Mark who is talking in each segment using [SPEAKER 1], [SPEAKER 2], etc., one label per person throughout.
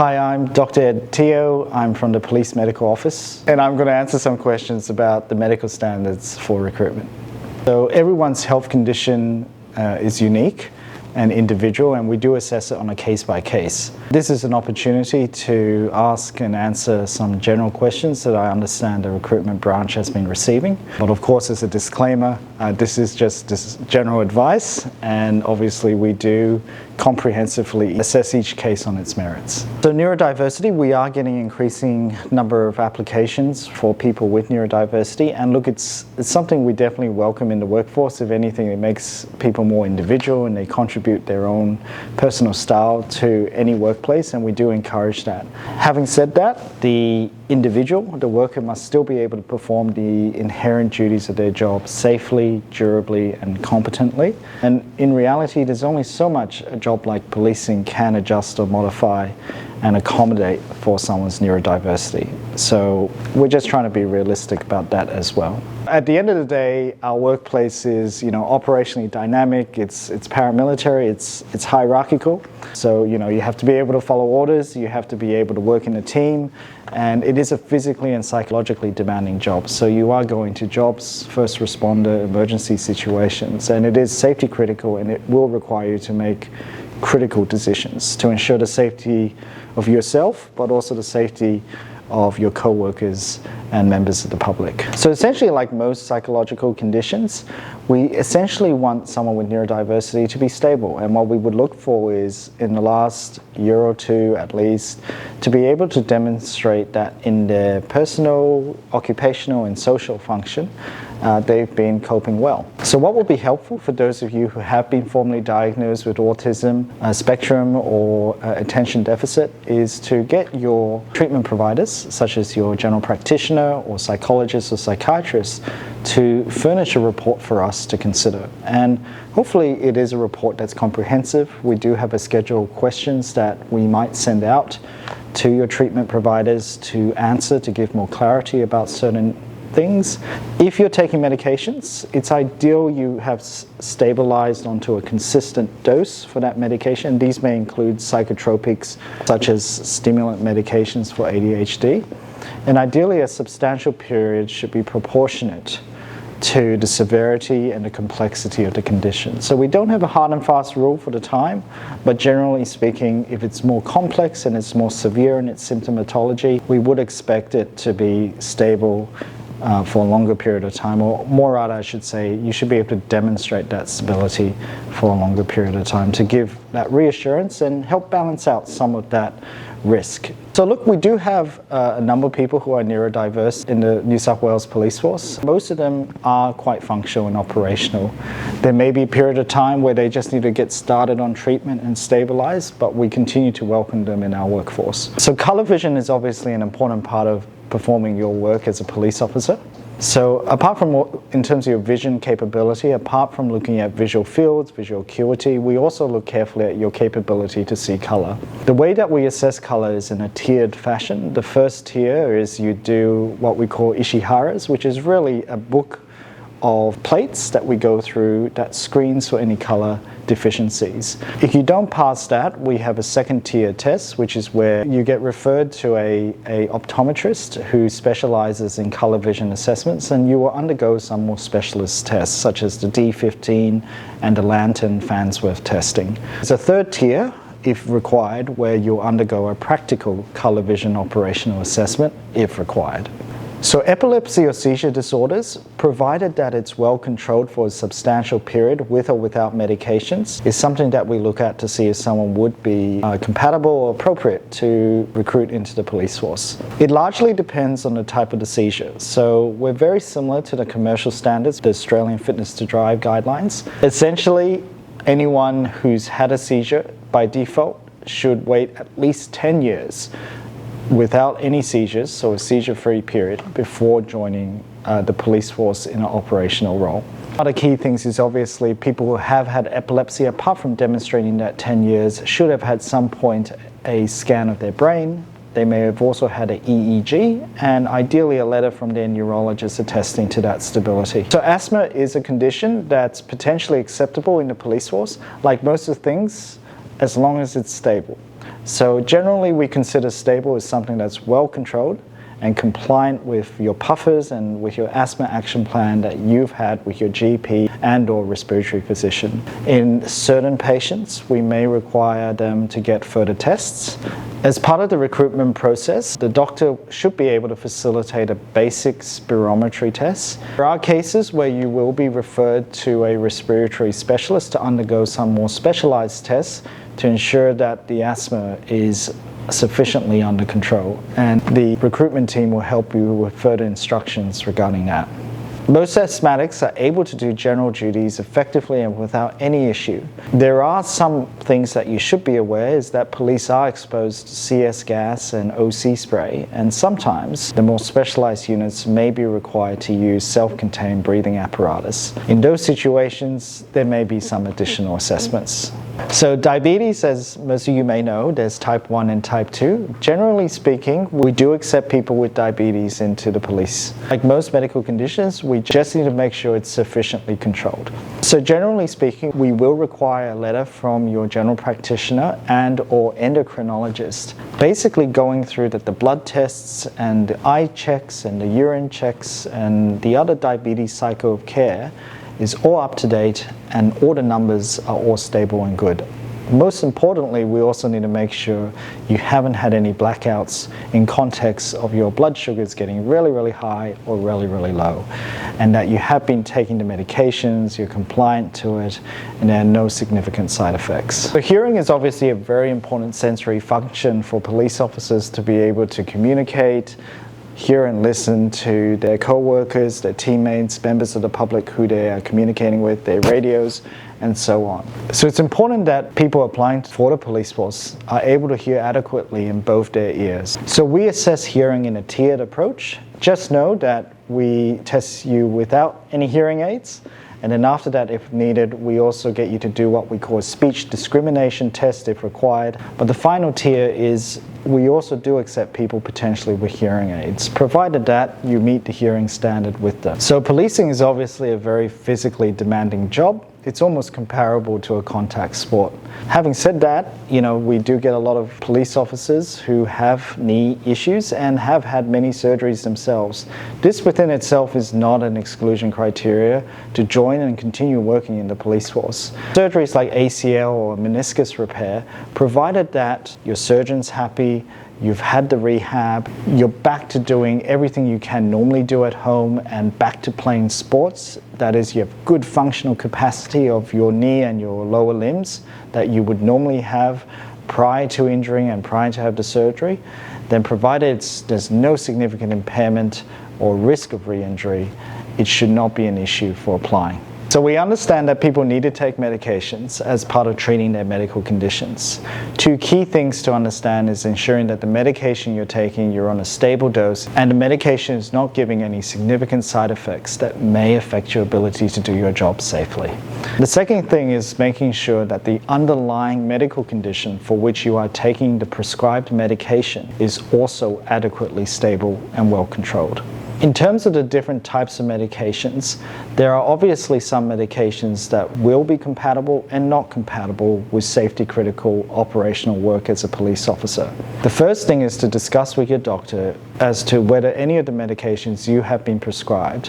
[SPEAKER 1] Hi, I'm Dr. Ed Teo. I'm from the Police Medical Office, and I'm going to answer some questions about the medical standards for recruitment. So everyone's health condition is unique and individual, and we do assess it on a case-by-case. This is an opportunity to ask and answer some general questions that I understand the recruitment branch has been receiving. But of course, as a disclaimer, this is just general advice, and obviously we do comprehensively assess each case on its merits. So neurodiversity, we are getting increasing number of applications for people with neurodiversity, and look, it's something we definitely welcome in the workforce. If anything, it makes people more individual and they contribute their own personal style to any workplace, and we do encourage that. Having said that, the individual, the worker, must still be able to perform the inherent duties of their job safely, durably, and competently. And in reality, there's only so much a job like policing can adjust or modify and accommodate for someone's neurodiversity. So we're just trying to be realistic about that as well. At the end of the day, our workplace is, operationally dynamic, it's paramilitary, it's hierarchical. So, you have to be able to follow orders, you have to be able to work in a team, and it is a physically and psychologically demanding job. So you are going to jobs, first responder, emergency situations, and it is safety critical, and it will require you to make critical decisions to ensure the safety of yourself, but also the safety of your co-workers and members of the public. So essentially, like most psychological conditions, we essentially want someone with neurodiversity to be stable. And what we would look for is, in the last year or two at least, to be able to demonstrate that in their personal, occupational, and social function, they've been coping well. So what will be helpful for those of you who have been formally diagnosed with autism spectrum or attention deficit is to get your treatment providers, such as your general practitioner or psychologist or psychiatrist, to furnish a report for us to consider. And hopefully it is a report that's comprehensive. We do have a schedule of questions that we might send out to your treatment providers to answer, to give more clarity about certain things. If you're taking medications, it's ideal you have stabilized onto a consistent dose for that medication. These may include psychotropics such as stimulant medications for ADHD. And ideally, a substantial period should be proportionate to the severity and the complexity of the condition. So we don't have a hard and fast rule for the time, but generally speaking, if it's more complex and it's more severe in its symptomatology, we would expect it to be stable for a longer period of time, or more rather, I should say, you should be able to demonstrate that stability for a longer period of time to give that reassurance and help balance out some of that risk. So look, we do have a number of people who are neurodiverse in the New South Wales Police Force. Most of them are quite functional and operational. There may be a period of time where they just need to get started on treatment and stabilize, but we continue to welcome them in our workforce. So colour vision is obviously an important part of performing your work as a police officer. So apart from in terms of your vision capability, apart from looking at visual fields, visual acuity, we also look carefully at your capability to see colour. The way that we assess colour is in a tiered fashion. The first tier is you do what we call Ishiharas, which is really a book of plates that we go through that screens for any colour deficiencies. If you don't pass that, we have a second tier test, which is where you get referred to a optometrist who specializes in color vision assessments, and you will undergo some more specialist tests such as the D15 and the Lantern Farnsworth testing. There's a third tier, if required, where you'll undergo a practical color vision operational assessment if required. So epilepsy or seizure disorders, provided that it's well controlled for a substantial period with or without medications, is something that we look at to see if someone would be compatible or appropriate to recruit into the police force. It largely depends on the type of the seizure. So we're very similar to the commercial standards, the Australian Fitness to Drive guidelines. Essentially, anyone who's had a seizure by default should wait at least 10 years without any seizures, so a seizure-free period, before joining the police force in an operational role. One of the key things is obviously people who have had epilepsy, apart from demonstrating that 10 years, should have had some point a scan of their brain. They may have also had an EEG, and ideally a letter from their neurologist attesting to that stability. So asthma is a condition that's potentially acceptable in the police force, like most of the things, as long as it's stable. So generally we consider stable as something that's well controlled and compliant with your puffers and with your asthma action plan that you've had with your GP and or respiratory physician. In certain patients, we may require them to get further tests. As part of the recruitment process, the doctor should be able to facilitate a basic spirometry test. There are cases where you will be referred to a respiratory specialist to undergo some more specialized tests to ensure that the asthma is sufficiently under control, and the recruitment team will help you with further instructions regarding that. Most asthmatics are able to do general duties effectively and without any issue. There are some things that you should be aware is that police are exposed to CS gas and OC spray, and sometimes the more specialized units may be required to use self-contained breathing apparatus. In those situations, there may be some additional assessments. So diabetes, as most of you may know, there's type 1 and type 2. Generally speaking, we do accept people with diabetes into the police. Like most medical conditions, we just need to make sure it's sufficiently controlled. So generally speaking, we will require a letter from your general practitioner and or endocrinologist, basically going through that the blood tests and the eye checks and the urine checks and the other diabetes cycle of care is all up to date and all the numbers are all stable and good. Most importantly, we also need to make sure you haven't had any blackouts in context of your blood sugars getting really, really high or really, really low, and that you have been taking the medications, you're compliant to it, and there are no significant side effects. So hearing is obviously a very important sensory function for police officers to be able to communicate, hear and listen to their co-workers, their teammates, members of the public who they are communicating with, their radios, and so on. So it's important that people applying for the police force are able to hear adequately in both their ears. So we assess hearing in a tiered approach. Just know that we test you without any hearing aids, and then after that, if needed, we also get you to do what we call a speech discrimination test if required. But the final tier is we also do accept people potentially with hearing aids, provided that you meet the hearing standard with them. So policing is obviously a very physically demanding job. It's almost comparable to a contact sport. Having said that, we do get a lot of police officers who have knee issues and have had many surgeries themselves. This within itself is not an exclusion criteria to join and continue working in the police force. Surgeries like ACL or meniscus repair, provided that your surgeon's happy, you've had the rehab, you're back to doing everything you can normally do at home and back to playing sports. That is, you have good functional capacity of your knee and your lower limbs that you would normally have prior to injury and prior to have the surgery. Then provided there's no significant impairment or risk of re-injury, it should not be an issue for applying. So we understand that people need to take medications as part of treating their medical conditions. Two key things to understand is ensuring that the medication you're taking, you're on a stable dose, and the medication is not giving any significant side effects that may affect your ability to do your job safely. The second thing is making sure that the underlying medical condition for which you are taking the prescribed medication is also adequately stable and well controlled. In terms of the different types of medications, there are obviously some medications that will be compatible and not compatible with safety critical operational work as a police officer. The first thing is to discuss with your doctor as to whether any of the medications you have been prescribed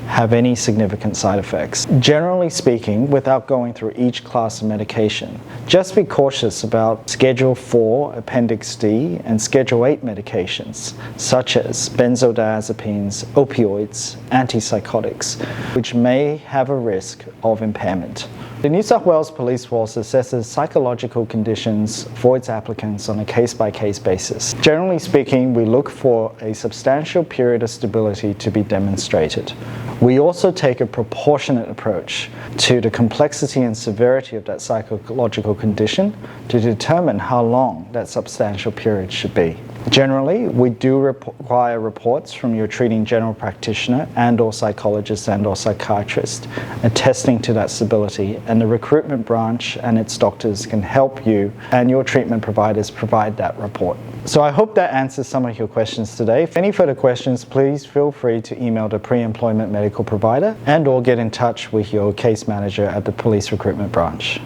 [SPEAKER 1] have any significant side effects. Generally speaking, without going through each class of medication, just be cautious about Schedule 4 Appendix D and Schedule 8 medications, such as benzodiazepines, opioids, antipsychotics, which may have a risk of impairment. The New South Wales Police Force assesses psychological conditions for its applicants on a case-by-case basis. Generally speaking, we look for a substantial period of stability to be demonstrated. We also take a proportionate approach to the complexity and severity of that psychological condition to determine how long that substantial period should be. Generally, we do require reports from your treating general practitioner and or psychologist and or psychiatrist attesting to that stability, and the recruitment branch and its doctors can help you and your treatment providers provide that report. So I hope that answers some of your questions today. If any further questions, please feel free to email the pre-employment medical provider and or get in touch with your case manager at the police recruitment branch.